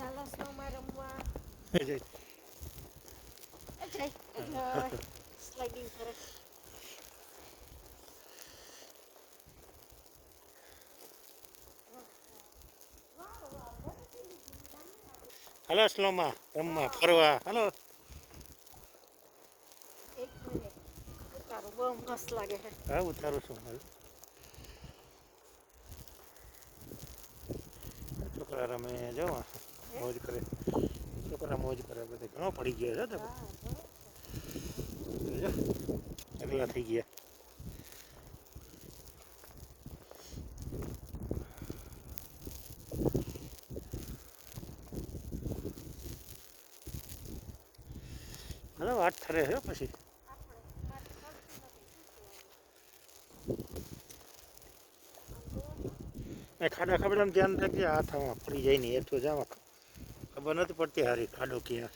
ચાલો સ્નોમાં રમવા. જય. જય સ્લાઇડિંગ કરે. હાલો સ્લોમાં રમવા ફરવા હાલો. એક મિનિટ ઉતારો બહુ મસ્ત લાગે છે. હા ઉતારું છું હાલ. છોકરા રમે જો મોજ કરે. છોકરા મોજ કરે બધે ઘણો પડી ગયો છે. એકલા થઈ ગયા. હાલો વાત ઠરે છે પછી. ખાડા ખબર ધ્યાન રાખજે હાથમાં પડી જાય ને હેઠું જવા ખબર નથી પડતી હારી ખાડો ક્યાં.